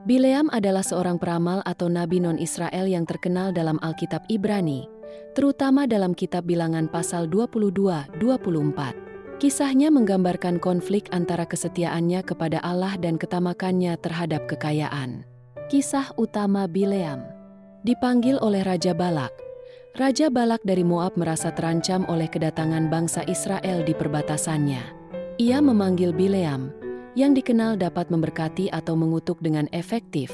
Bileam adalah seorang peramal atau nabi non-Israel yang terkenal dalam Alkitab Ibrani, terutama dalam kitab Bilangan pasal 22-24. Kisahnya menggambarkan konflik antara kesetiaannya kepada Allah dan ketamakannya terhadap kekayaan. Kisah utama Bileam. Dipanggil oleh Raja Balak. Raja Balak dari Moab merasa terancam oleh kedatangan bangsa Israel di perbatasannya. Ia memanggil Bileam, yang dikenal dapat memberkati atau mengutuk dengan efektif,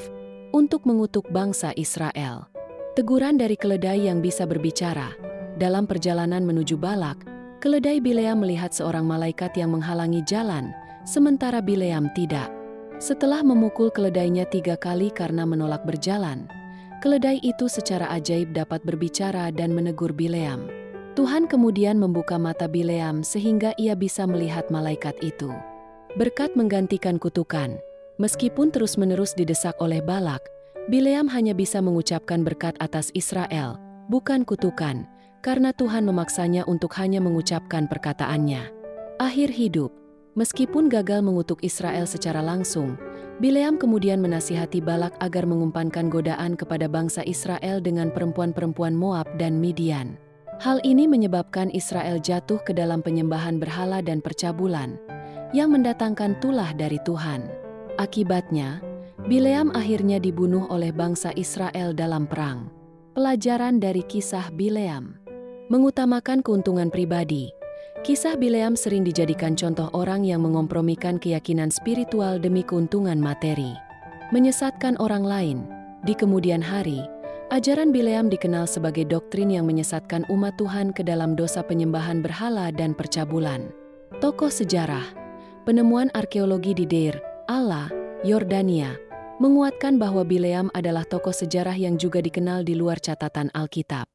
untuk mengutuk bangsa Israel. Teguran dari keledai yang bisa berbicara. Dalam perjalanan menuju Balak, keledai Bileam melihat seorang malaikat yang menghalangi jalan, sementara Bileam tidak. Setelah memukul keledainya 3 kali karena menolak berjalan, keledai itu secara ajaib dapat berbicara dan menegur Bileam. Tuhan kemudian membuka mata Bileam sehingga ia bisa melihat malaikat itu. Berkat menggantikan kutukan. Meskipun terus-menerus didesak oleh Balak, Bileam hanya bisa mengucapkan berkat atas Israel, bukan kutukan, karena Tuhan memaksanya untuk hanya mengucapkan perkataannya. Akhir hidup. Meskipun gagal mengutuk Israel secara langsung, Bileam kemudian menasihati Balak agar mengumpankan godaan kepada bangsa Israel dengan perempuan-perempuan Moab dan Midian. Hal ini menyebabkan Israel jatuh ke dalam penyembahan berhala dan percabulan, yang mendatangkan tulah dari Tuhan. Akibatnya, Bileam akhirnya dibunuh oleh bangsa Israel dalam perang. Pelajaran dari kisah Bileam. Mengutamakan keuntungan pribadi. Kisah Bileam sering dijadikan contoh orang yang mengompromikan keyakinan spiritual demi keuntungan materi. Menyesatkan orang lain. Di kemudian hari, ajaran Bileam dikenal sebagai doktrin yang menyesatkan umat Tuhan ke dalam dosa penyembahan berhala dan percabulan. Tokoh sejarah. Penemuan arkeologi di Deir Allah, Yordania, menguatkan bahwa Bileam adalah tokoh sejarah yang juga dikenal di luar catatan Alkitab.